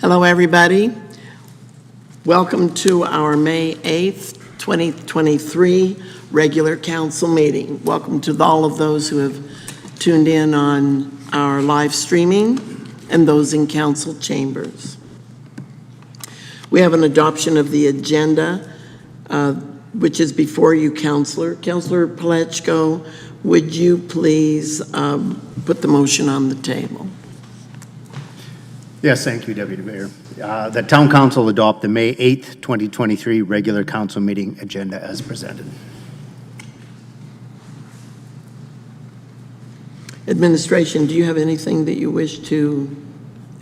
Hello, everybody. Welcome to our May 8th, 2023 regular council meeting. Welcome to all of those who have tuned in on our live streaming and those in council chambers. We have an adoption of the agenda, which is before you, Councillor. Councillor Palechko, would you please put the motion on the table? Yes, thank you, Deputy Mayor. The Town Council adopt the May 8th, 2023 regular council meeting agenda as presented. Administration, do you have anything that you wish to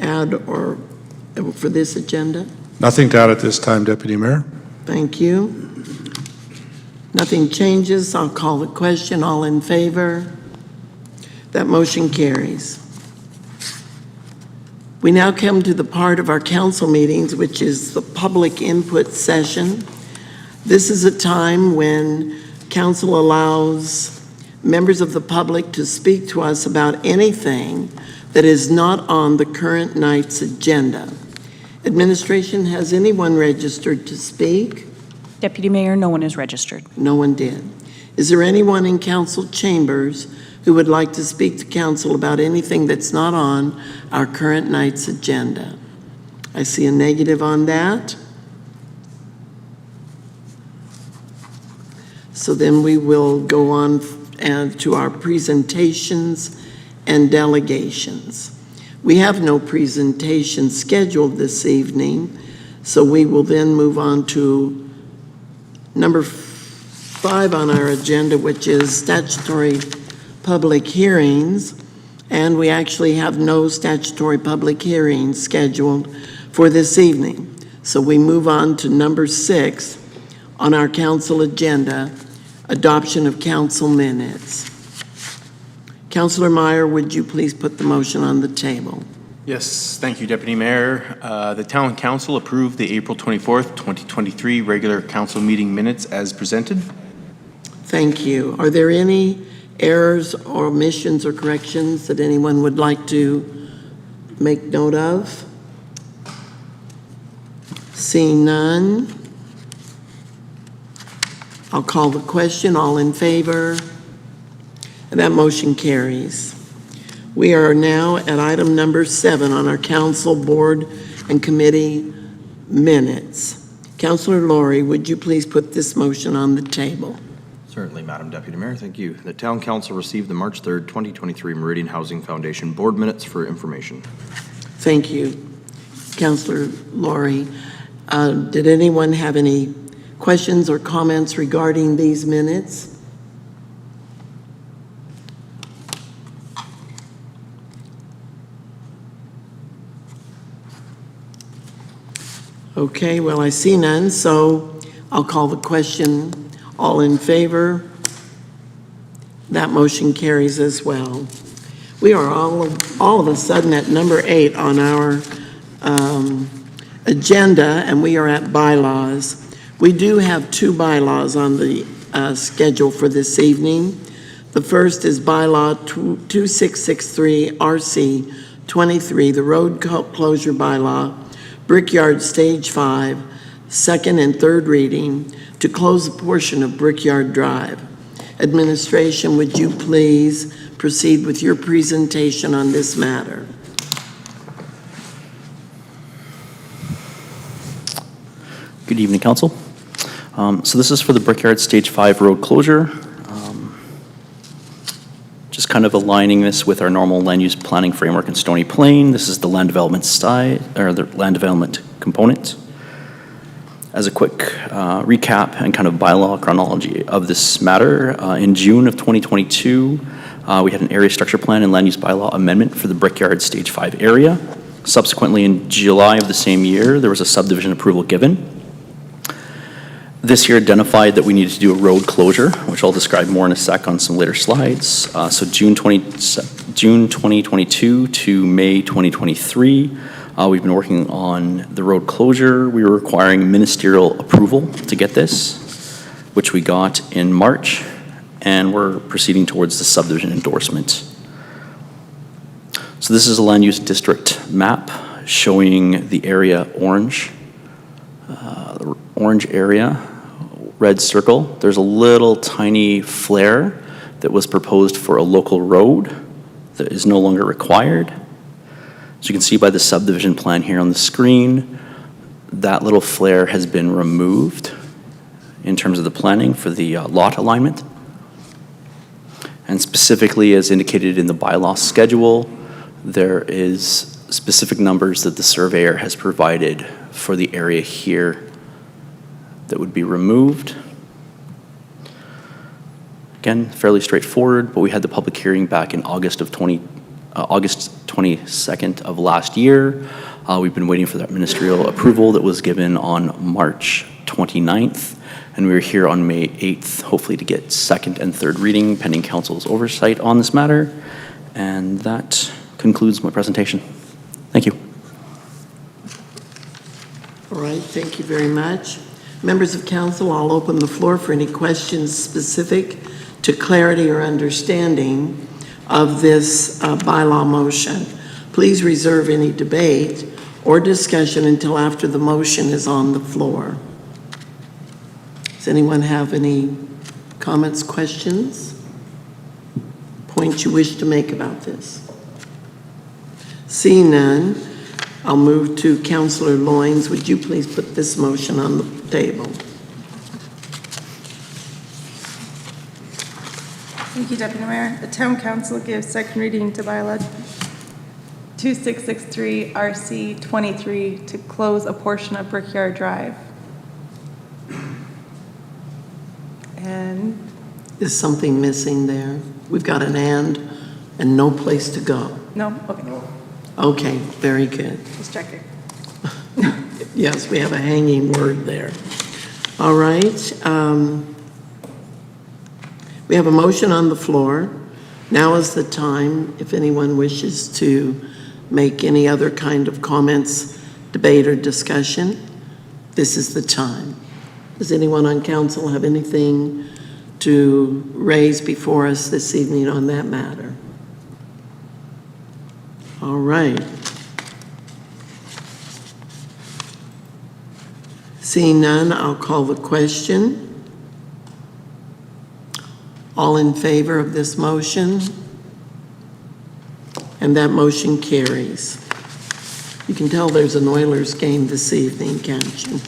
add or for this agenda? Nothing to add at this time, Deputy Mayor. Thank you. Nothing changes. I'll call the question. All in favor? That motion carries. We now come to the part of our council meetings, which is the public input session. This is a time when council allows members of the public to speak to us about anything that is not on the current night's agenda. Administration, has anyone registered to speak? Deputy Mayor, no one is registered. No one did. Is there anyone in council chambers who would like to speak to council about anything that's not on our current night's agenda? I see a negative on that. So then we will go on to our presentations and delegations. We have no presentation scheduled this evening, so we will then move on to number 5 on our agenda, which is statutory public hearings, and we actually have no statutory public hearings scheduled for this evening. So we move on to number 6 on our council agenda, adoption of council minutes. Councillor Meyer, would you please put the motion on the table? Yes, thank you, Deputy Mayor. The Town Council approved the April 24th, 2023 regular council meeting minutes as presented. Thank you. Are there any errors or omissions or corrections that anyone would like to make note of? Seeing none, I'll call the question. All in favor? And that motion carries. We are now at item number 7 on our council, board, and committee minutes. Councillor Laurie, would you please put this motion on the table? Certainly, Madam Deputy Mayor. Thank you. The Town Council received the March 3rd, 2023 Meridian Housing Foundation board minutes for information. Thank you, Councillor Laurie. Did anyone have any questions or comments regarding these minutes? Okay, well, I see none, so I'll call the question. All in favor? That motion carries as well. We are all of a sudden at number 8 on our agenda, and we are at bylaws. We do have 2 bylaws on the schedule for this evening. The first is bylaw 2663 RC 23, the road closure bylaw, Brickyard Stage 5, second and third reading, to close a portion of Brickyard Drive. Administration, would you please proceed with your presentation on this matter? Good evening, Council. So this is for the Brickyard Stage 5 road closure. Just kind of aligning this with our normal land use planning framework in Stony Plain. This is the land development the land development component. As a quick recap and kind of bylaw chronology of this matter, in June of 2022, we had an area structure plan and land use bylaw amendment for the Brickyard Stage 5 area. Subsequently, in July of the same year, there was a subdivision approval given. This year identified that we needed to do a road closure, which I'll describe more in a sec on some later slides. So June 2022 to May 2023, we've been working on the road closure. We were requiring ministerial approval to get this, which we got in March, and we're proceeding towards the subdivision endorsement. So this is a land use district map showing the area orange. The orange area, red circle. There's a little tiny flare that was proposed for a local road that is no longer required. So you can see by the subdivision plan here on the screen, that little flare has been removed in terms of the planning for the lot alignment. And specifically, as indicated in the bylaw schedule, there is specific numbers that the surveyor has provided for the area here that would be removed. Again, fairly straightforward, but we had the public hearing back in August 22nd of last year. We've been waiting for that ministerial approval that was given on March 29th, and we were here on May 8th, hopefully to get second and third reading pending council's oversight on this matter. And that concludes my presentation. Thank you. All right, thank you very much. Members of council, I'll open the floor for any questions specific to clarity or understanding of this bylaw motion. Please reserve any debate or discussion until after the motion is on the floor. Does anyone have any comments, questions, points you wish to make about this? Seeing none, I'll move to Councillor Loynes. Would you please put this motion on the table? Thank you, Deputy Mayor. The Town Council gives second reading to Bylaw 2663 RC 23 to close a portion of Brickyard Drive. And Is something missing there? We've got an and no place to go. no, okay, Okay, very good. just checking. Yes, we have a hanging word there. All right. We have a motion on the floor. Now is the time, if anyone wishes to make any other kind of comments, debate, or discussion, this is the time. Does anyone on council have anything to raise before us this evening on that matter? All right. Seeing none, I'll call the question. All in favor of this motion? And that motion carries. You can tell there's an Oilers game this evening, can't you?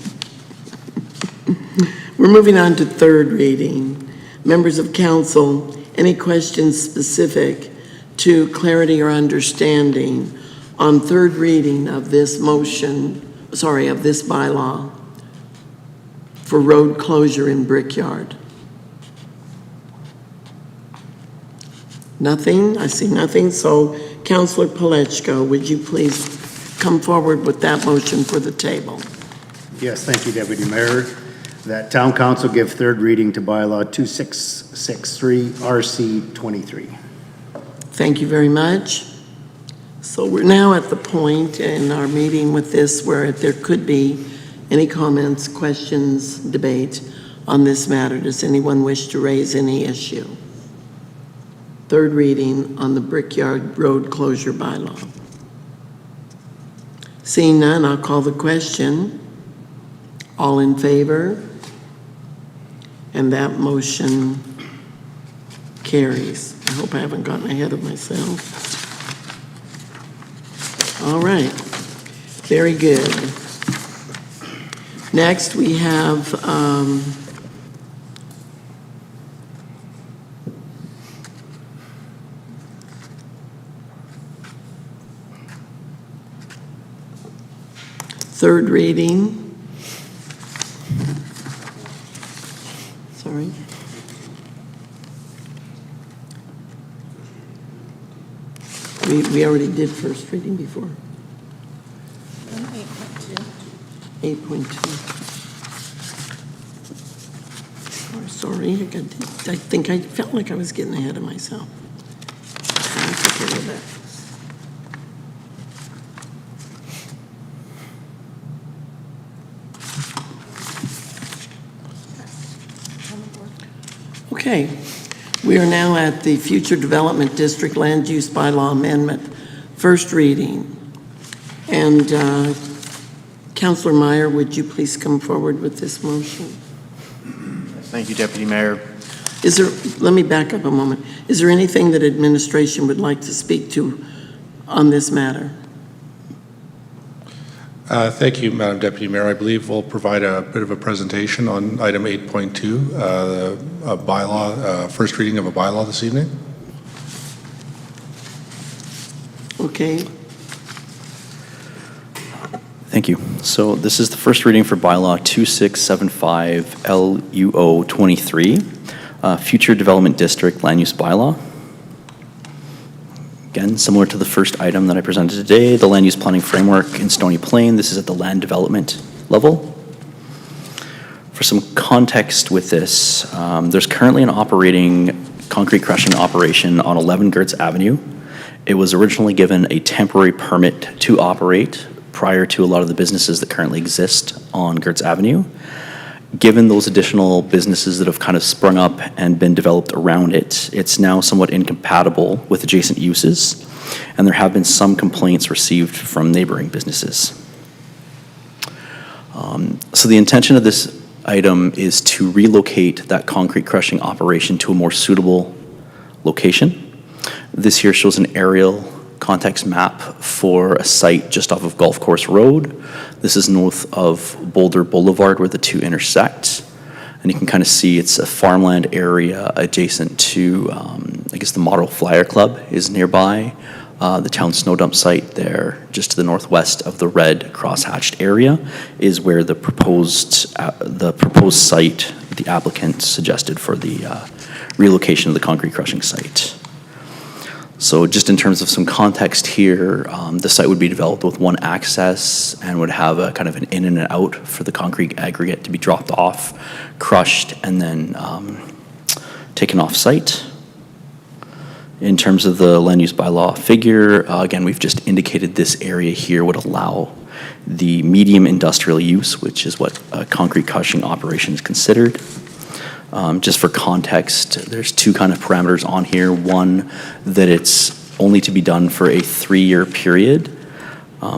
We're moving on to third reading. Members of council, any questions specific to clarity or understanding on third reading of this motion, of this bylaw for road closure in Brickyard? Nothing? I see nothing. So, Councillor Palechko, would you please come forward with that motion for the table? Yes, thank you, Deputy Mayor. That Town Council give third reading to Bylaw 2663 RC 23. Thank you very much. So we're now at the point in our meeting with this where there could be any comments, questions, debate on this matter. Does anyone wish to raise any issue? Third reading on the Brickyard Road Closure Bylaw. Seeing none, I'll call the question. All in favor? And that motion carries. I hope I haven't gotten ahead of myself. All right, very good. Next, we have third reading. Sorry. We already did first reading before. 8.2. Oh, sorry, I think I felt like I was getting ahead of myself. I'll take care of that. Okay, we are now at the Future Development District Land Use Bylaw Amendment, first reading. And Councillor Meyer, would you please come forward with this motion? Thank you, Deputy Mayor. Let me back up a moment. Is there anything that administration would like to speak to on this matter? Thank you, Madam Deputy Mayor. I believe we'll provide a bit of a presentation on item 8.2, a bylaw, first reading of a bylaw this evening. Okay. Thank you. So this is the first reading for bylaw 2675 LUO 23, Future Development District Land Use Bylaw. Again, similar to the first item that I presented today, the land use planning framework in Stony Plain. This is at the land development level. For some context with this, there's currently an operating concrete crushing operation on 11 Gertz Avenue. It was originally given a temporary permit to operate prior to a lot of the businesses that currently exist on Gertz Avenue. Given those additional businesses that have kind of sprung up and been developed around it, it's now somewhat incompatible with adjacent uses, and there have been some complaints received from neighboring businesses. So the intention of this item is to relocate that concrete crushing operation to a more suitable location. This here shows an aerial context map for a site just off of Golf Course Road. This is north of Boulder Boulevard where the two intersect. And you can kind of see it's a farmland area adjacent to, I guess the Model Flyer Club is nearby. The town snow dump site there, just to the northwest of the red cross-hatched area, is where the proposed site the applicant suggested for the relocation of the concrete crushing site. So just in terms of some context here, the site would be developed with one access and would have a kind of an in and an out for the concrete aggregate to be dropped off, crushed, and then taken off site. In terms of the land use bylaw figure, again, we've just indicated this area here would allow the medium industrial use, which is what a concrete crushing operation is considered. Just for context, there's two kind of parameters on here. One, that it's only to be done for a 3-year period.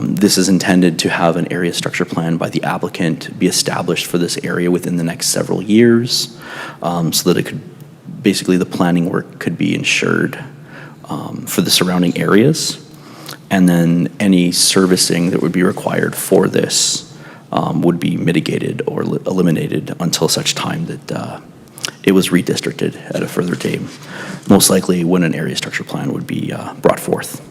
This is intended to have an area structure plan by the applicant be established for this area within the next several years, so that it could, basically the planning work could be ensured for the surrounding areas. And then any servicing that would be required for this would be mitigated or eliminated until such time that it was redistricted at a further date, most likely when an area structure plan would be brought forth.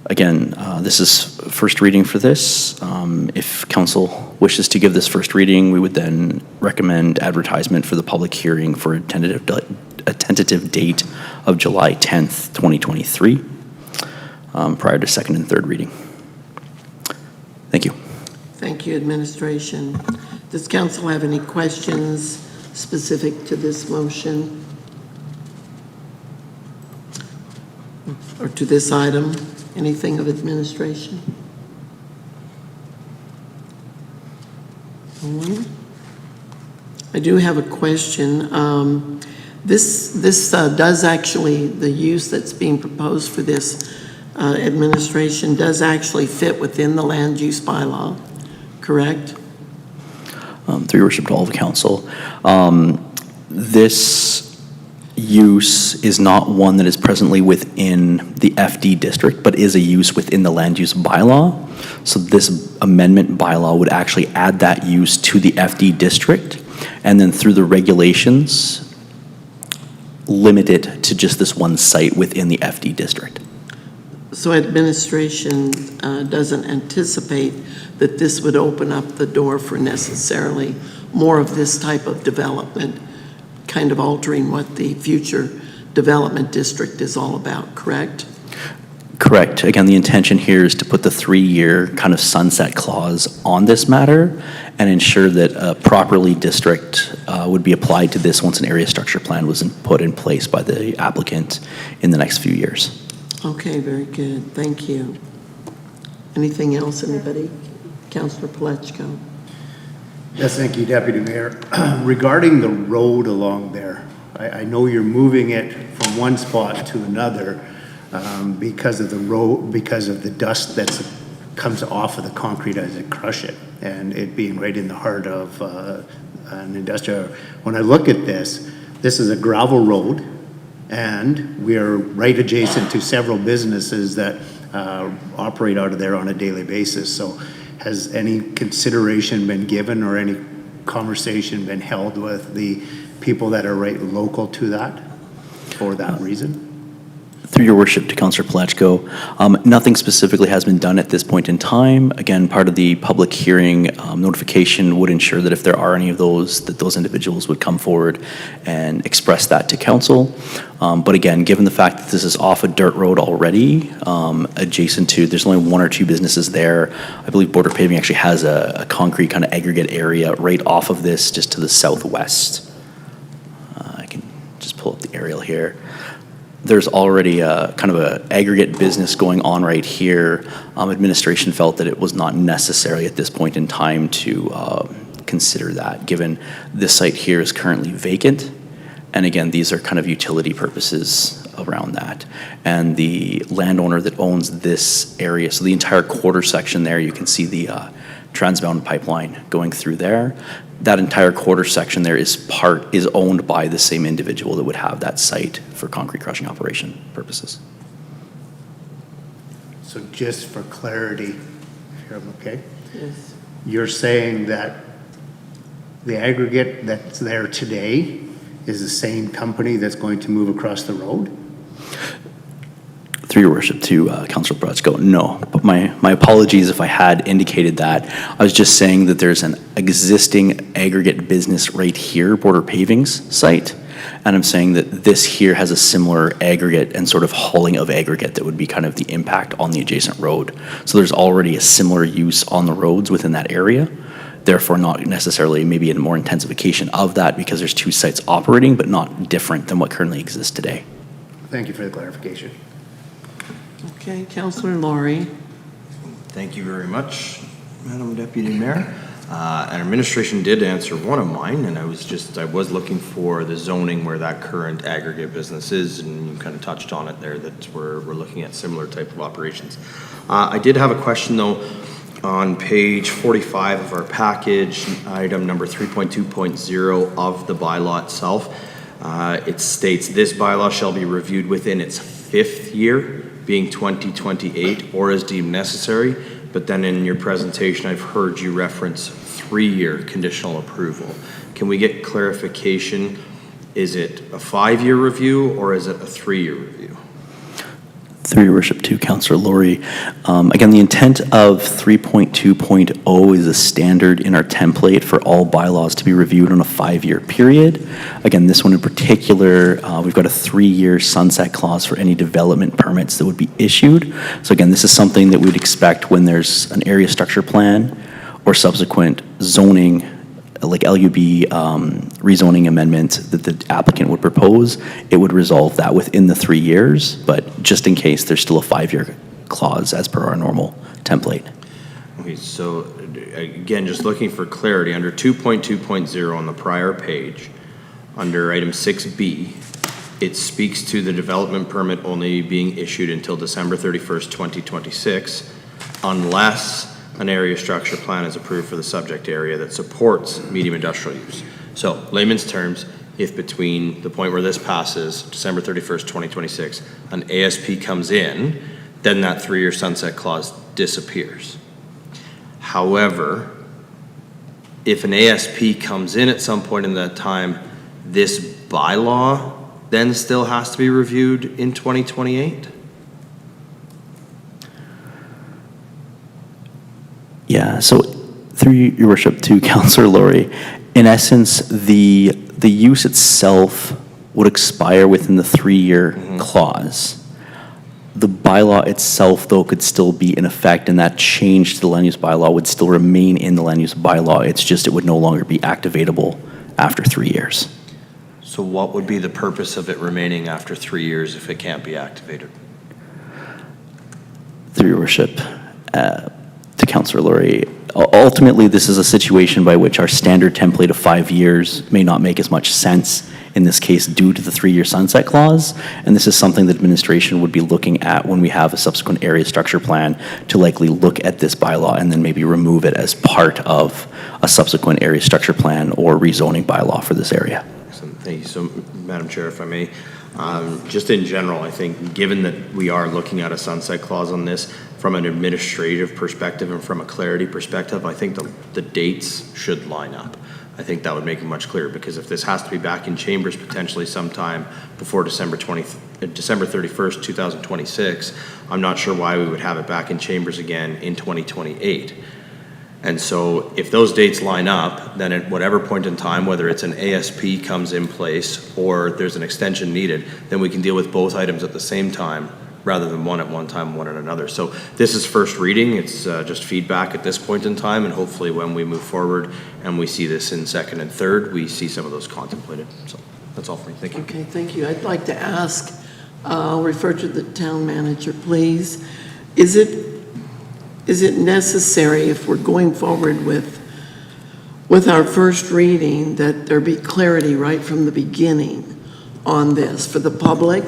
Again, this is first reading for this. If council wishes to give this first reading, we would then recommend advertisement for the public hearing for a tentative date of July 10th, 2023, prior to second and third reading. Thank you. Thank you, administration. Does council have any questions specific to this motion or to this item? Anything of administration? I do have a question. This does actually, the use that's being proposed for this administration does actually fit within the land use bylaw, correct? Through your worship to all of council. This use is not one that is presently within the FD district, but is a use within the land use bylaw. So this amendment bylaw would actually add that use to the FD district, and then through the regulations, limit it to just this one site within the FD district. So administration doesn't anticipate that this would open up the door for necessarily more of this type of development, kind of altering what the future development district is all about, correct? Correct. Again, the intention here is to put the 3-year kind of sunset clause on this matter and ensure that a properly district would be applied to this once an area structure plan was put in place by the applicant in the next few years. Okay, very good. Thank you. Anything else, anybody? Councillor Palechko. Yes, thank you, Deputy Mayor. Regarding the road along there, I know you're moving it from one spot to another. because of the road, because of the dust that comes off of the concrete as it crush it, and it being right in the heart of an industrial. When I look at this is a gravel road, and we are right adjacent to several businesses that operate out of there on a daily basis. So has any consideration been given or any conversation been held with the people that are right local to that for that reason? Through your worship to Councillor Palachko, nothing specifically has been done at this point in time. Again, part of the public hearing notification would ensure that if there are any of those, that those individuals would come forward and express that to council. But again, given the fact that this is off a dirt road already, adjacent to, there's only one or two businesses there. I believe Border Paving actually has a concrete kind of aggregate area right off of this, just to the southwest. I can just pull up the aerial here. There's already a kind of an aggregate business going on right here. Administration felt that it was not necessary at this point in time to consider that, given this site here is currently vacant. And again, these are kind of utility purposes around that. And the landowner that owns this area, so the entire quarter section there, you can see the transbound pipeline going through there. That entire quarter section there is owned by the same individual that would have that site for concrete crushing operation purposes. So just for clarity, here I'm okay? Yes. You're saying that the aggregate that's there today is the same company that's going to move across the road? Through your worship to Councillor Palachko, no. But my apologies if I had indicated that. I was just saying that there's an existing aggregate business right here, Border Paving's site. And I'm saying that this here has a similar aggregate and sort of hauling of aggregate that would be kind of the impact on the adjacent road. So there's already a similar use on the roads within that area. Therefore, not necessarily maybe a more intensification of that because there's two sites operating, but not different than what currently exists today. Thank you for the clarification. Okay, Councillor Laurie. Thank you very much, Madam Deputy Mayor. And administration did answer one of mine, and I was looking for the zoning where that current aggregate business is, and you kind of touched on it there, that we're looking at similar type of operations. I did have a question though, on page 45 of our package, item number 3.2.0 of the bylaw itself. It states this bylaw shall be reviewed within its 5th year, being 2028, or as deemed necessary. But then in your presentation, I've heard you reference 3-year conditional approval. Can we get clarification? Is it a 5-year review or is it a 3-year review? Through your worship to Councillor Laurie. Again, the intent of 3.2.0 is a standard in our template for all bylaws to be reviewed on a 5-year period. Again, this one in particular, we've got a 3-year sunset clause for any development permits that would be issued. So again, this is something that we'd expect when there's an area structure plan or subsequent zoning, like LUB rezoning amendment that the applicant would propose. It would resolve that within the 3 years, but just in case, there's still a 5-year clause as per our normal template. Okay, so again, just looking for clarity, under 2.2.0 on the prior page, under item 6B, it speaks to the development permit only being issued until December 31st, 2026, unless an area structure plan is approved for the subject area that supports medium industrial use. So, layman's terms, if between the point where this passes, December 31st, 2026, an ASP comes in, then that 3-year sunset clause disappears. However, if an ASP comes in at some point in that time, this bylaw then still has to be reviewed in 2028? Yeah, so through your worship to Councillor Laurie, in essence, the use itself would expire within the 3-year clause. The bylaw itself, though, could still be in effect, and that change to the land use bylaw would still remain in the land use bylaw. It's just it would no longer be activatable after 3 years. So what would be the purpose of it remaining after 3 years if it can't be activated? Through your worship, to Councillor Laurie, ultimately this is a situation by which our standard template of 5 years may not make as much sense in this case due to the 3-year sunset clause. And this is something that administration would be looking at when we have a subsequent area structure plan, to likely look at this bylaw and then maybe remove it as part of a subsequent area structure plan or rezoning bylaw for this area. Excellent. Thank you. So, Madam Chair, if I may, just in general, I think given that we are looking at a sunset clause on this, from an administrative perspective and from a clarity perspective, I think the dates should line up. I think that would make it much clearer, because if this has to be back in chambers potentially sometime before December 31st, 2026, I'm not sure why we would have it back in chambers again in 2028. And so if those dates line up, then at whatever point in time, whether it's an ASP comes in place or there's an extension needed, then we can deal with both items at the same time rather than one at one time, one at another. So this is first reading. It's just feedback at this point in time, and hopefully when we move forward and we see this in second and third, we see some of those contemplated. So that's all for me. Thank you. Okay, thank you. I'd like to ask, I'll refer to the town manager, please. Is it necessary, if we're going forward with our first reading, that there be clarity right from the beginning on this for the public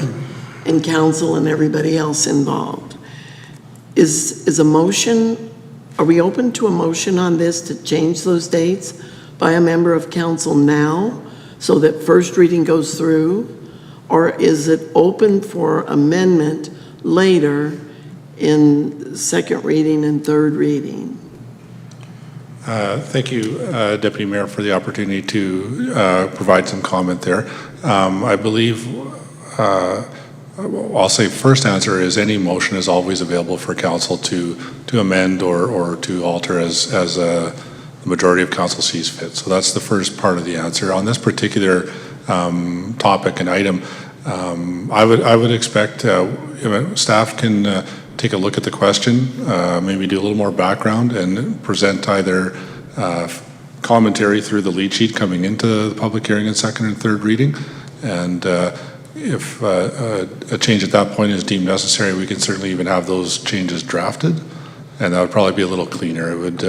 and council and everybody else involved? Is a motion, are we open to a motion on this to change those dates by a member of council now so that first reading goes through? Or is it open for amendment later in second reading and third reading? Thank you, Deputy Mayor, for the opportunity to provide some comment there. I believe, I'll say first answer is any motion is always available for council to amend or to alter as the majority of council sees fit. So that's the first part of the answer. On this particular topic and item, I would expect staff can take a look at the question, maybe do a little more background and present either commentary through the lead sheet coming into the public hearing in second and third reading. And if a change at that point is deemed necessary, we can certainly even have those changes drafted, and that would probably be a little cleaner. It would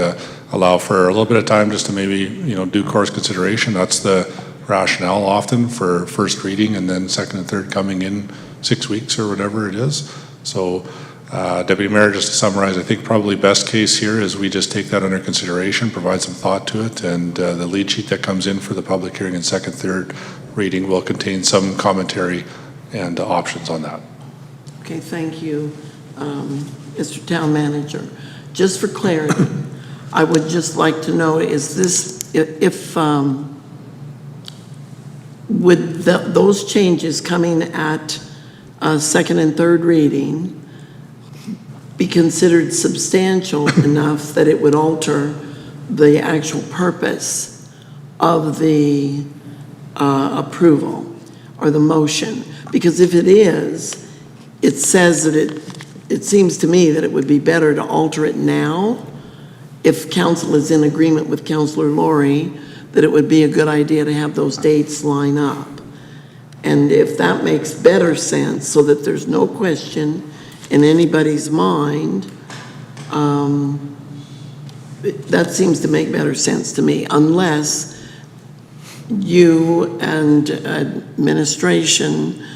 allow for a little bit of time just to maybe, due course consideration. That's the rationale often for first reading, and then second and third coming in 6 weeks or whatever it is. So Deputy Mayor, just to summarize, I think probably best case here is we just take that under consideration, provide some thought to it, and the lead sheet that comes in for the public hearing in second, third reading will contain some commentary and options on that. Okay, thank you, Mr. Town Manager. Just for clarity, I would just like to know, is this, would those changes coming at second and third reading be considered substantial enough that it would alter the actual purpose of the approval or the motion? Because if it is, it says that it seems to me that it would be better to alter it now if council is in agreement with Councillor Laurie that it would be a good idea to have those dates line up. And if that makes better sense, so that there's no question in anybody's mind, that seems to make better sense to me, unless you and administration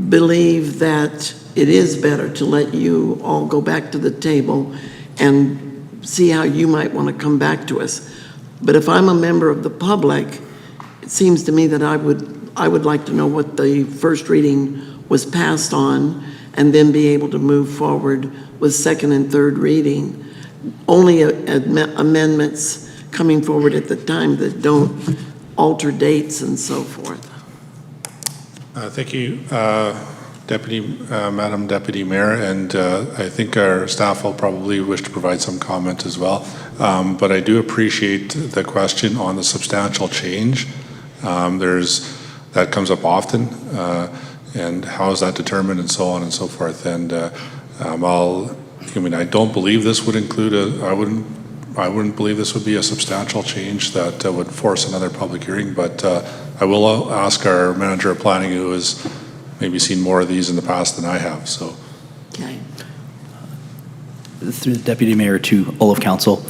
believe that it is better to let you all go back to the table and see how you might want to come back to us. But if I'm a member of the public, it seems to me that I would like to know what the first reading was passed on, and then be able to move forward with second and third reading. Only amendments coming forward at the time that don't alter dates and so forth. Thank you, Madam Deputy Mayor, and I think our staff will probably wish to provide some comment as well. But I do appreciate the question on the substantial change. That comes up often, and how is that determined, and so on and so forth. And I don't believe this would include I wouldn't believe this would be a substantial change that would force another public hearing, but I will ask our manager of planning, who has maybe seen more of these in the past than I have. So, Okay. through the Deputy Mayor to all of Council.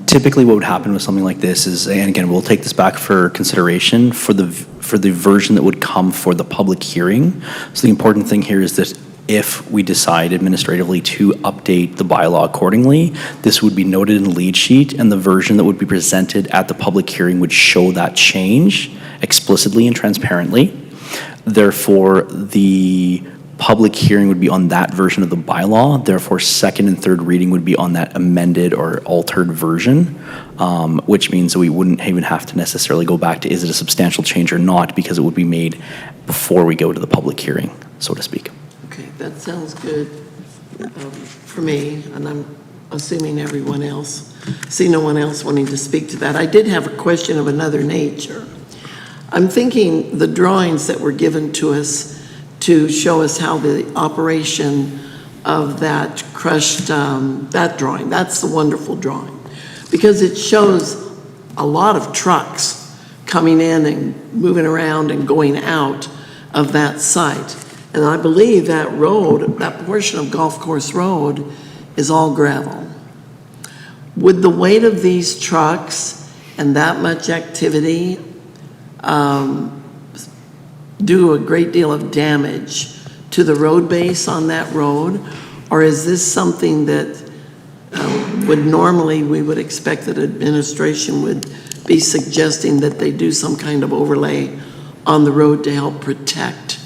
Typically what would happen with something like this is, and again, we'll take this back for consideration for the version that would come for the public hearing. So the important thing here is that if we decide administratively to update the bylaw accordingly, this would be noted in the lead sheet, and the version that would be presented at the public hearing would show that change explicitly and transparently. Therefore, the public hearing would be on that version of the bylaw. Therefore, second and third reading would be on that amended or altered version, which means that we wouldn't even have to necessarily go back to is it a substantial change or not, because it would be made before we go to the public hearing, so to speak. Okay, that sounds good for me, and I'm assuming everyone else. See no one else wanting to speak to that. I did have a question of another nature. I'm thinking the drawings that were given to us to show us how the operation of that crushed, that drawing, that's the wonderful drawing, because it shows a lot of trucks coming in and moving around and going out of that site. And I believe that road, that portion of Golf Course Road is all gravel. Would the weight of these trucks and that much activity do a great deal of damage to the road base on that road? Or is this something that would normally, we would expect that administration would be suggesting that they do some kind of overlay on the road to help protect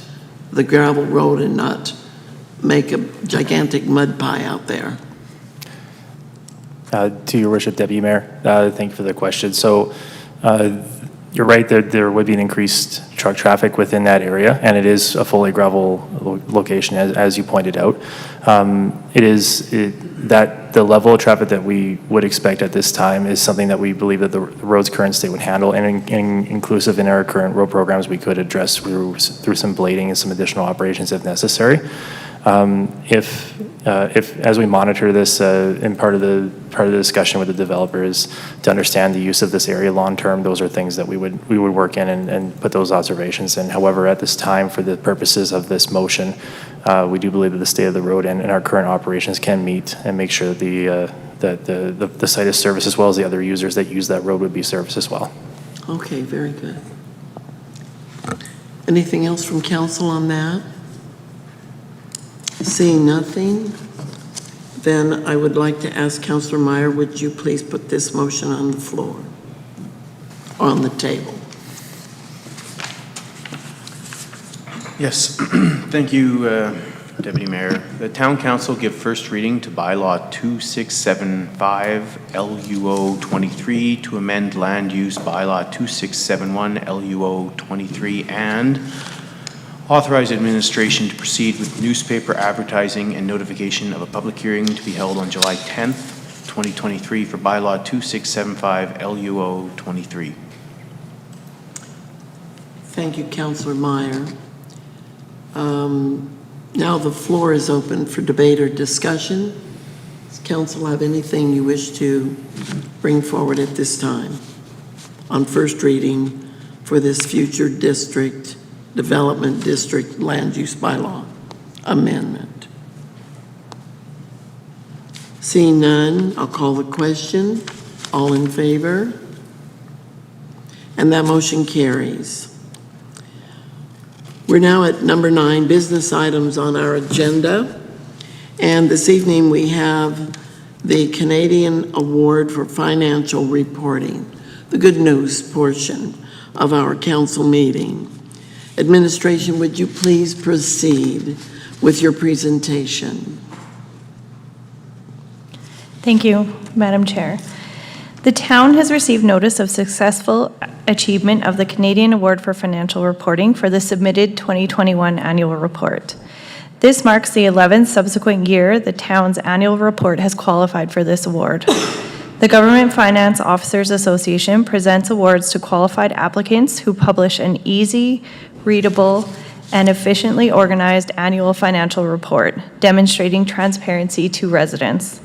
the gravel road and not make a gigantic mud pie out there? To your worship, Deputy Mayor, thank you for the question. So you're right, there would be an increased truck traffic within that area, and it is a fully gravel location, as you pointed out. That the level of traffic that we would expect at this time is something that we believe that the road's current state would handle, and inclusive in our current road programs, we could address through some blading and some additional operations if necessary. If as we monitor this, and part of the discussion with the developers to understand the use of this area long term, those are things that we would work in and put those observations in. However, at this time, for the purposes of this motion, we do believe that the state of the road and our current operations can meet and make sure that the site is serviced, as well as the other users that use that road would be serviced as well. Okay, very good. Anything else from council on that? Seeing nothing, then I would like to ask Councillor Meyer, would you please put this motion on the floor, on the table? Yes, thank you, Deputy Mayor. The Town Council give first reading to Bylaw 2675 LUO 23 to amend Land Use Bylaw 2671 LUO 23 and authorize administration to proceed with newspaper advertising and notification of a public hearing to be held on July 10th, 2023 for Bylaw 2675 LUO 23. Thank you, Councillor Meyer. Now the floor is open for debate or discussion. Does council have anything you wish to bring forward at this time on first reading for this future district development district land use bylaw amendment? Seeing none, I'll call the question. All in favor? And that motion carries. We're now at number 9, business items on our agenda. And this evening we have the Canadian Award for Financial Reporting, the good news portion of our council meeting. Administration, would you please proceed with your presentation? Thank you, Madam Chair. The town has received notice of successful achievement of the Canadian Award for Financial Reporting for the submitted 2021 annual report. This marks the 11th subsequent year the town's annual report has qualified for this award. The Government Finance Officers Association presents awards to qualified applicants who publish an easy, readable, and efficiently organized annual financial report, demonstrating transparency to residents.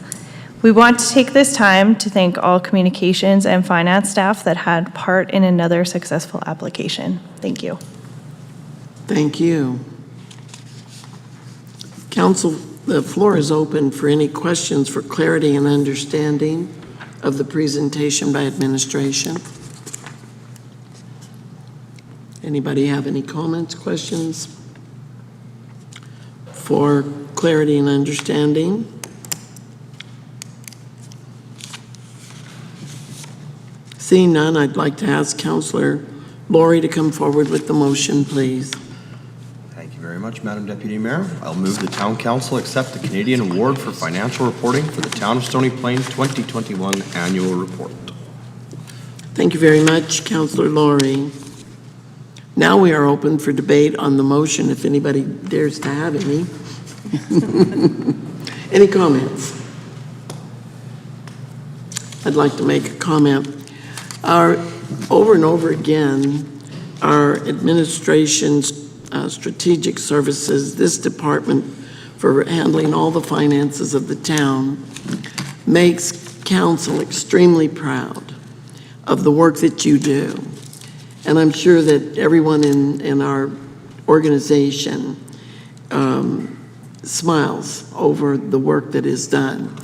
We want to take this time to thank all communications and finance staff that had part in another successful application. Thank you. Thank you. Council, The floor is open for any questions for clarity and understanding of the presentation by administration. Anybody have any comments, questions for clarity and understanding? Seeing none, I'd like to ask Councillor Laurie to come forward with the motion, please. Thank you very much, Madam Deputy Mayor. I'll move the Town Council accept the Canadian Award for Financial Reporting for the Town of Stony Plain 2021 Annual Report. Thank you very much, Councillor Laurie. Now we are open for debate on the motion, if anybody dares to have any. Any comments? I'd like to make a comment. Over and over again, our administration's strategic services, this department for handling all the finances of the town, makes council extremely proud of the work that you do. And I'm sure that everyone in our organization smiles over the work that is done.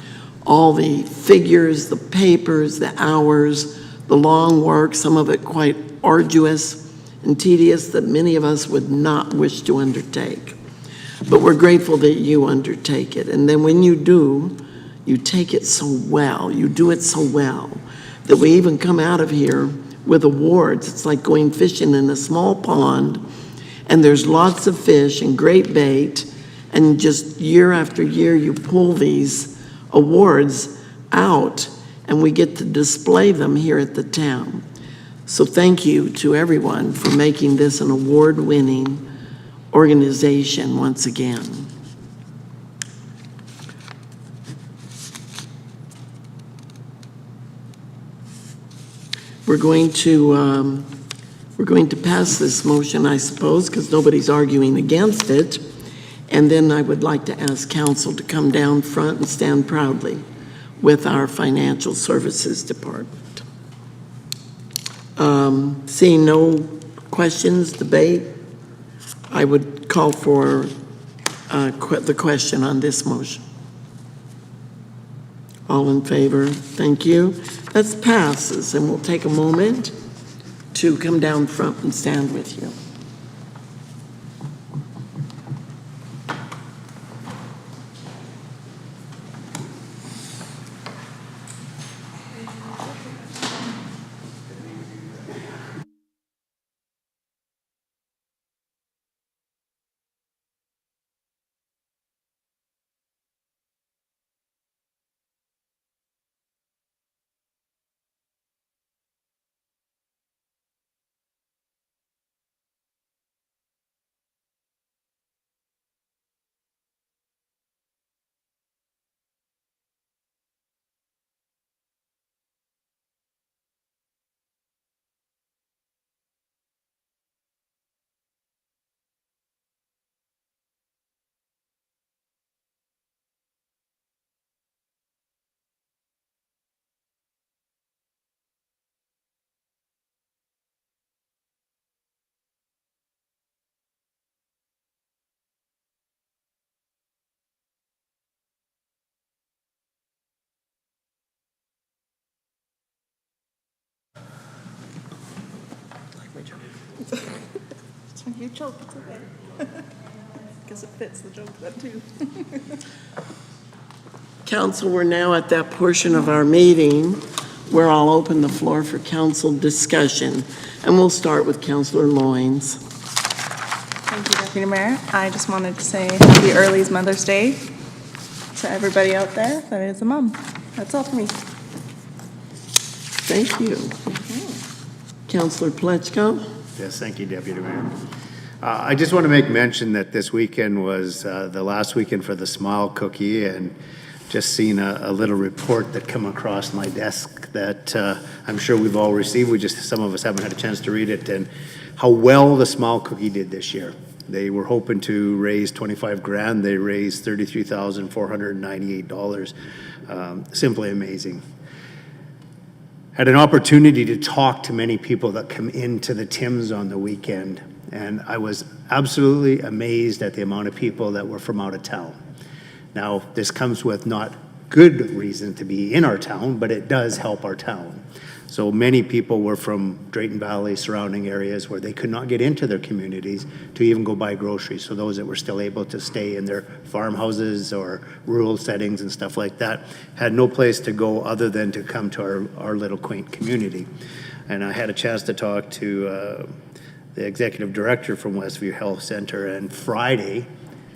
All the figures, the papers, the hours, the long work, some of it quite arduous and tedious that many of us would not wish to undertake. But we're grateful that you undertake it. And then when you do, you take it so well, you do it so well, that we even come out of here with awards. It's like going fishing in a small pond, and there's lots of fish and great bait, and just year after year you pull these awards out, and we get to display them here at the town. So thank you to everyone for making this an award-winning organization once again. We're going to pass this motion, I suppose, because nobody's arguing against it. And then I would like to ask council to come down front and stand proudly with our financial services department. Seeing no questions, debate, I would call for the question on this motion. All in favor? Thank you. That passes, and we'll take a moment to come down front and stand with you. You joke, it's okay. Because it fits the joke then too. Council, we're now at that portion of our meeting where I'll open the floor for council discussion. And we'll start with Councillor Loynes. Thank you, Deputy Mayor. I just wanted to say happy early Mother's Day to everybody out there that is a mom. That's all for me. Thank you. Councillor Pletchko. Yes, thank you, Deputy Mayor. I just want to make mention that this weekend was the last weekend for the Smile Cookie, and just seen a little report that come across my desk that I'm sure we've all received. Some of us haven't had a chance to read it, and how well the Smile Cookie did this year. They were hoping to raise 25 grand. They raised $33,498. Simply amazing. Had an opportunity to talk to many people that come into the Tims on the weekend, and I was absolutely amazed at the amount of people that were from out of town. Now, this comes with not good reason to be in our town, but it does help our town. So many people were from Drayton Valley, surrounding areas where they could not get into their communities to even go buy groceries. So those that were still able to stay in their farmhouses or rural settings and stuff like that had no place to go other than to come to our little quaint community. And I had a chance to talk to the executive director from Westview Health Center, and Friday,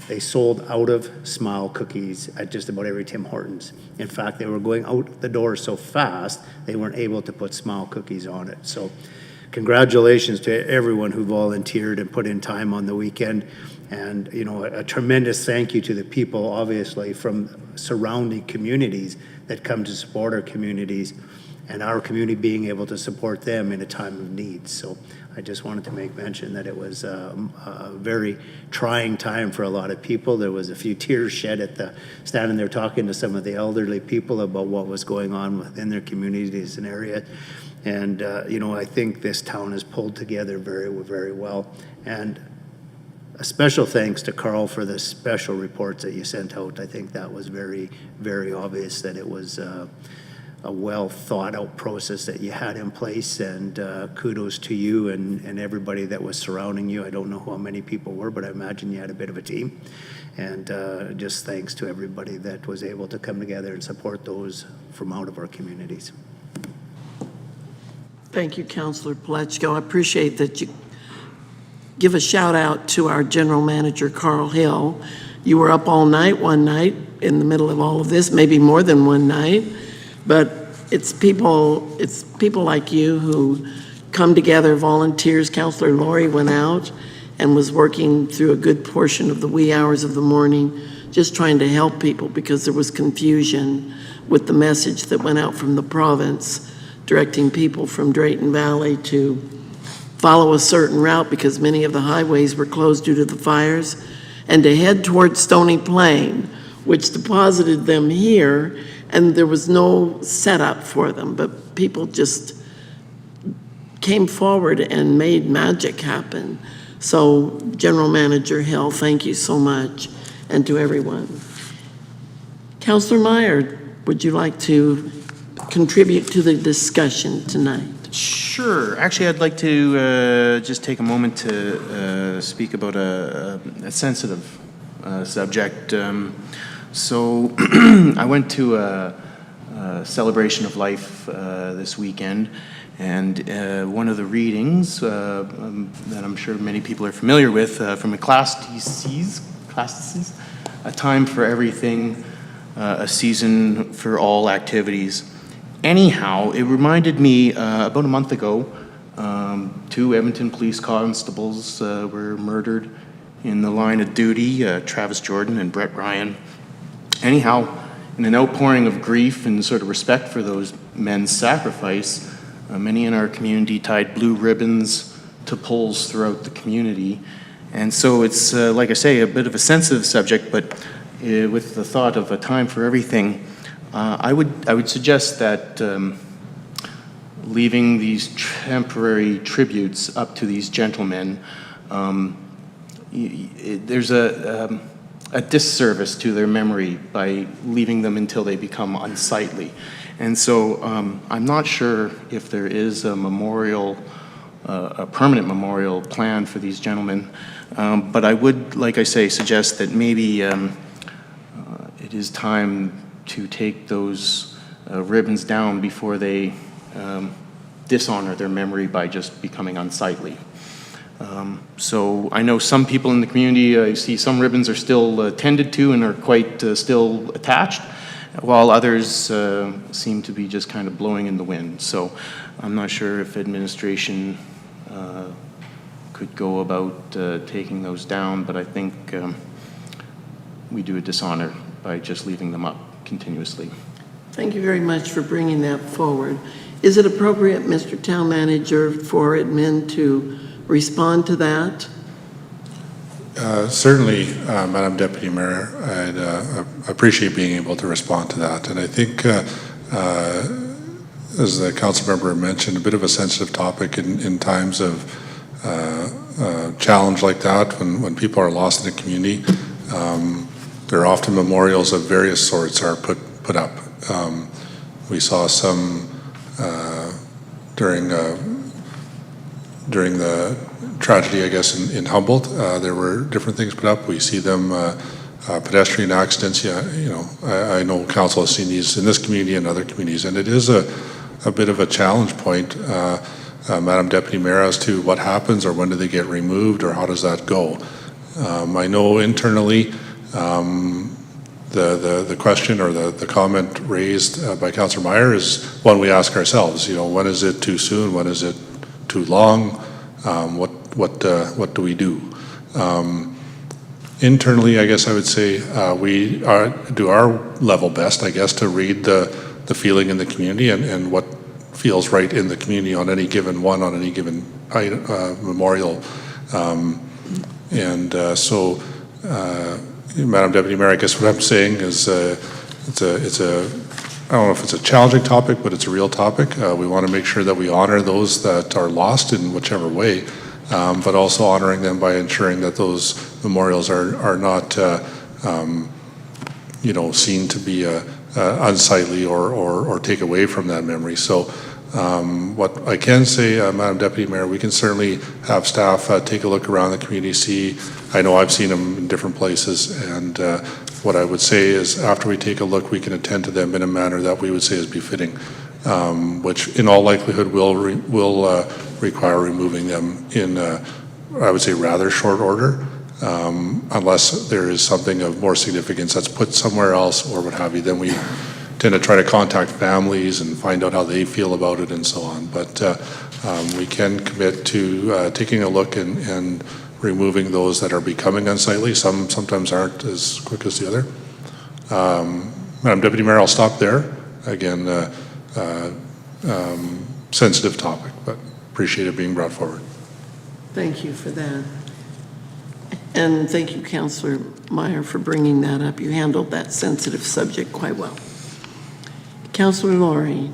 they sold out of Smile cookies at just about every Tim Hortons. In fact, they were going out the door so fast, they weren't able to put Smile cookies on it. So congratulations to everyone who volunteered and put in time on the weekend. And, you know, a tremendous thank you to the people, obviously, from surrounding communities that come to support our communities, and our community being able to support them in a time of need. So I just wanted to make mention that it was a very trying time for a lot of people. There was a few tears shed at standing there talking to some of the elderly people about what was going on within their communities and areas. And, you know, I think this town has pulled together very, very well. And a special thanks to Carl for the special reports that you sent out. I think that was very, very obvious that it was a well thought out process that you had in place, and kudos to you and everybody that was surrounding you. I don't know how many people were, but I imagine you had a bit of a team. And just thanks to everybody that was able to come together and support those from out of our communities. Thank you, Councillor Pletchko. I appreciate that you give a shout out to our general manager, Carl Hill. You were up all night one night in the middle of all of this, maybe more than one night. But it's people like you who come together, volunteers. Councillor Laurie went out and was working through a good portion of the wee hours of the morning, just trying to help people because there was confusion with the message that went out from the province, directing people from Drayton Valley to follow a certain route because many of the highways were closed due to the fires, and to head towards Stony Plain, which deposited them here. And there was no setup for them, but people just came forward and made magic happen. So General Manager Hill, thank you so much, and to everyone. Councillor Meyer, would you like to contribute to the discussion tonight? Sure. Actually, I'd like to just take a moment to speak about a sensitive subject. So I went to a celebration of life this weekend, and one of the readings that I'm sure many people are familiar with from Ecclesiastes, A Time for Everything, a Season for All Activities. Anyhow, it reminded me about a month ago, 2 Edmonton police constables were murdered in the line of duty, Travis Jordan and Brett Ryan. Anyhow, in an outpouring of grief and sort of respect for those men's sacrifice, many in our community tied blue ribbons to poles throughout the community. And so it's, like I say, a bit of a sensitive subject, but with the thought of a time for everything, I would suggest that leaving these temporary tributes up to these gentlemen, there's a disservice to their memory by leaving them until they become unsightly. And so I'm not sure if there is a memorial, a permanent memorial plan for these gentlemen, but I would, like I say, suggest that maybe it is time to take those ribbons down before they dishonor their memory by just becoming unsightly. So I know some people in the community, I see some ribbons are still tended to and are quite still attached, while others seem to be just kind of blowing in the wind. So I'm not sure if administration could go about taking those down, but I think we do a dishonor by just leaving them up continuously. Thank you very much for bringing that forward. Is it appropriate, Mr. Town Manager, for admin to respond to that? Certainly, Madam Deputy Mayor, I'd appreciate being able to respond to that. And I think, as the council member mentioned, a bit of a sensitive topic in times of challenge like that, when people are lost in the community. there are often memorials of various sorts are put up. We saw some during the tragedy, I guess, in Humboldt. There were different things put up. We see them, pedestrian accidents. Yeah, you know, I know council has seen these in this community and other communities, and it is a bit of a challenge point, Madam Deputy Mayor, as to what happens, or when do they get removed, or how does that go? I know internally, the question or the comment raised by Councillor Meyer is one we ask ourselves. You know, when is it too soon? When is it too long? What do we do? Internally, I guess I would say we do our level best, I guess, to read the feeling in the community and what feels right in the community on any given one, on any given memorial. Madam Deputy Mayor, I guess what I'm saying is I don't know if it's a challenging topic, but it's a real topic. We want to make sure that we honor those that are lost in whichever way, but also honoring them by ensuring that those memorials are not, you know, seen to be unsightly or take away from that memory. So what I can say, Madam Deputy Mayor, we can certainly have staff take a look around the community, see. I know I've seen them in different places, and what I would say is after we take a look, we can attend to them in a manner that we would say is befitting, which in all likelihood will require removing them in, I would say, rather short order, unless there is something of more significance that's put somewhere else or what have you. Then we tend to try to contact families and find out how they feel about it and so on. But we can commit to taking a look and removing those that are becoming unsightly. Some sometimes aren't as quick as the other. Madam Deputy Mayor, I'll stop there. Again, sensitive topic, but appreciate it being brought forward. Thank you for that. And thank you, Councillor Meyer, for bringing that up. You handled that sensitive subject quite well. Councillor Laurie.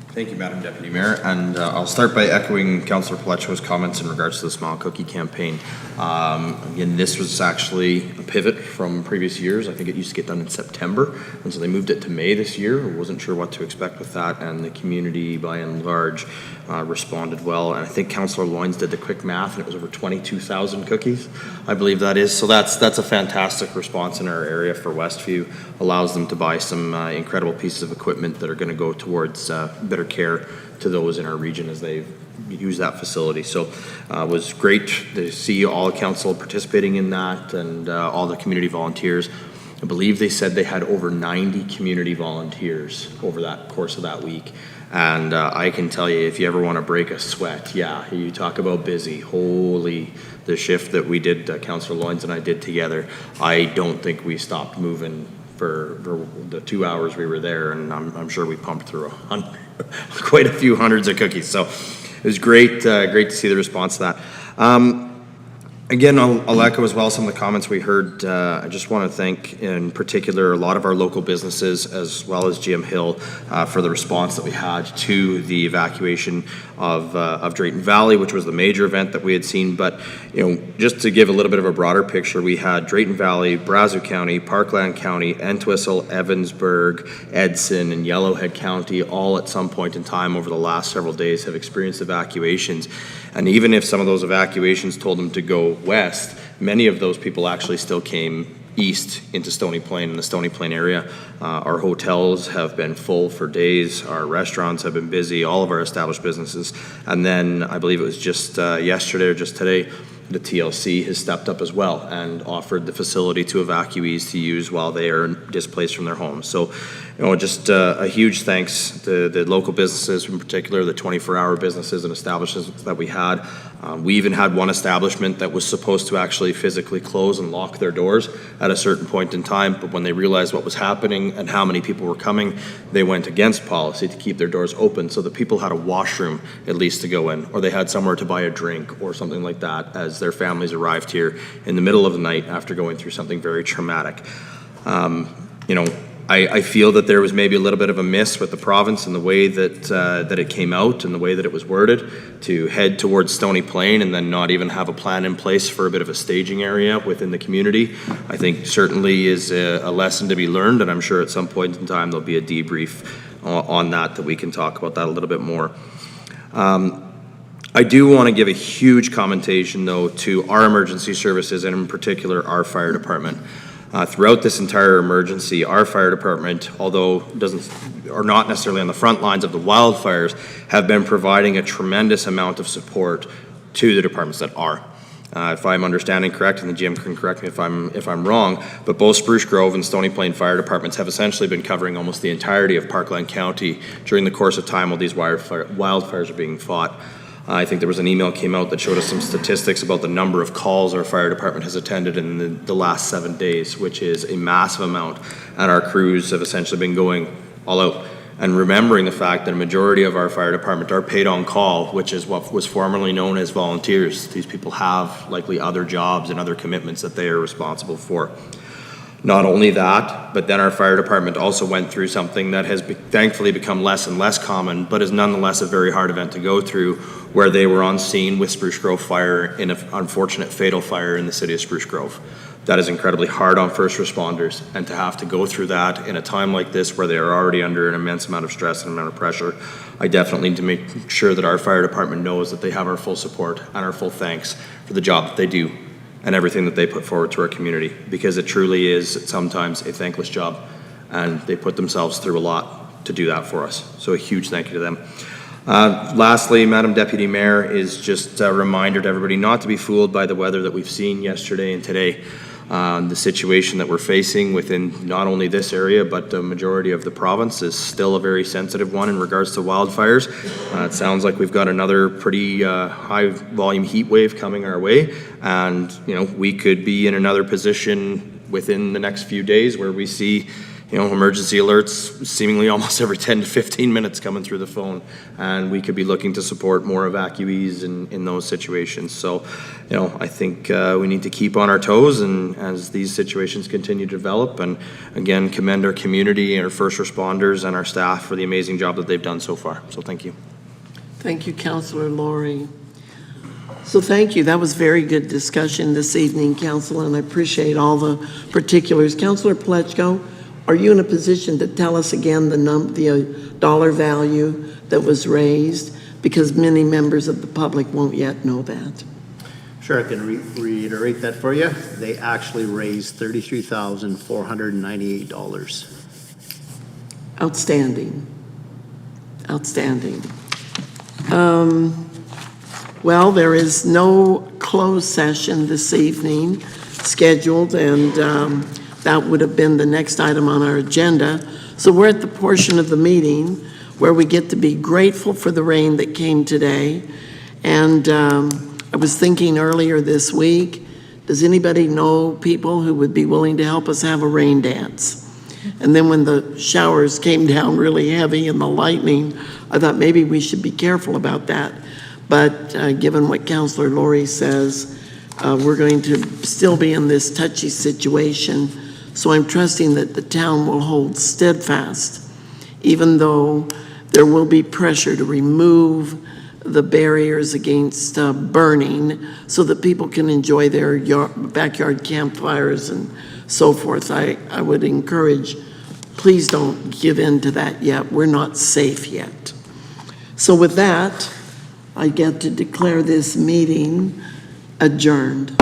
Thank you, Madam Deputy Mayor, and I'll start by echoing Councillor Palecho's comments in regards to the Smile Cookie campaign. Again, this was actually a pivot from previous years. I think it used to get done in September, and so they moved it to May this year. I wasn't sure what to expect with that, and the community, by and large, responded well. And I think Councillor Loynes did the quick math, and it was over 22,000 cookies, I believe that is. So that's a fantastic response in our area for Westview. Allows them to buy some incredible pieces of equipment that are going to go towards better care to those in our region as they use that facility. So it was great to see all the council participating in that and all the community volunteers. I believe they said they had over 90 community volunteers over that course of that week. And I can tell you, if you ever want to break a sweat, yeah, you talk about busy. Holy, the shift that we did, Councillor Loynes and I did together, I don't think we stopped moving for the 2 hours we were there, and I'm sure we pumped through quite a few hundreds of cookies. So it was great to see the response to that. Again, I'll echo as well some of the comments we heard. I just want to thank, in particular, a lot of our local businesses, as well as GM Hill, for the response that we had to the evacuation of Drayton Valley, which was the major event that we had seen. But, you know, just to give a little bit of a broader picture, we had Drayton Valley, Brazeau County, Parkland County, Entwistle, Evansburg, Edson, and Yellowhead County, all at some point in time over the last several days have experienced evacuations. And even if some of those evacuations told them to go west, many of those people actually still came east into Stony Plain and the Stony Plain area. Our hotels have been full for days. Our restaurants have been busy, all of our established businesses. And then I believe it was just yesterday or just today, the TLC has stepped up as well and offered the facility to evacuees to use while they are displaced from their homes. So, you know, just a huge thanks to the local businesses, in particular the 24-hour businesses and establishments that we had. We even had one establishment that was supposed to actually physically close and lock their doors at a certain point in time, but when they realized what was happening and how many people were coming, they went against policy to keep their doors open so that people had a washroom at least to go in, or they had somewhere to buy a drink or something like that as their families arrived here in the middle of the night after going through something very traumatic. You know, I feel that there was maybe a little bit of a miss with the province in the way that it came out and the way that it was worded to head towards Stony Plain and then not even have a plan in place for a bit of a staging area within the community. I think certainly is a lesson to be learned, and I'm sure at some point in time there'll be a debrief on that we can talk about that a little bit more. I do want to give a huge commendation, though, to our emergency services and in particular our fire department. Throughout this entire emergency, our fire department, although are not necessarily on the front lines of the wildfires, have been providing a tremendous amount of support to the departments that are. If I'm understanding correct, and the GM can correct me if I'm wrong, but both Spruce Grove and Stony Plain fire departments have essentially been covering almost the entirety of Parkland County during the course of time while these wildfires are being fought. I think there was an email came out that showed us some statistics about the number of calls our fire department has attended in the last 7 days, which is a massive amount, and our crews have essentially been going all out. And remembering the fact that a majority of our fire department are paid on call, which is what was formerly known as volunteers. These people have likely other jobs and other commitments that they are responsible for. Not only that, but then our fire department also went through something that has thankfully become less and less common, but is nonetheless a very hard event to go through, where they were on scene with Spruce Grove Fire in an unfortunate fatal fire in the city of Spruce Grove. That is incredibly hard on first responders, and to have to go through that in a time like this where they are already under an immense amount of stress and amount of pressure, I definitely need to make sure that our fire department knows that they have our full support and our full thanks for the job that they do and everything that they put forward to our community, because it truly is sometimes a thankless job, and they put themselves through a lot to do that for us. So a huge thank you to them. Lastly, Madam Deputy Mayor, is just a reminder to everybody not to be fooled by the weather that we've seen yesterday and today. The situation that we're facing within not only this area, but the majority of the province is still a very sensitive one in regards to wildfires. It sounds like we've got another pretty high volume heat wave coming our way. And, we could be in another position within the next few days where we see emergency alerts seemingly almost every 10 to 15 minutes coming through the phone, and we could be looking to support more evacuees in those situations. So, I think we need to keep on our toes, and as these situations continue to develop, and again, commend our community and our first responders and our staff for the amazing job that they've done so far. So thank you. Thank you, Councillor Laurie. So thank you. That was very good discussion this evening, Council, and I appreciate all the particulars. Councillor Plechko, are you in a position to tell us again the dollar value that was raised? Because many members of the public won't yet know that. Sure, I can reiterate that for you. They actually raised $33,498. Outstanding. Outstanding. Well, there is no closed session this evening scheduled, and that would have been the next item on our agenda. So we're at the portion of the meeting where we get to be grateful for the rain that came today. And I was thinking earlier this week, does anybody know people who would be willing to help us have a rain dance? And then when the showers came down really heavy and the lightning, I thought maybe we should be careful about that. But given what Councillor Laurie says, we're going to still be in this touchy situation. So I'm trusting that the town will hold steadfast, even though there will be pressure to remove the barriers against burning so that people can enjoy their backyard campfires and so forth. I would encourage, please don't give in to that yet. We're not safe yet. So with that, I get to declare this meeting adjourned.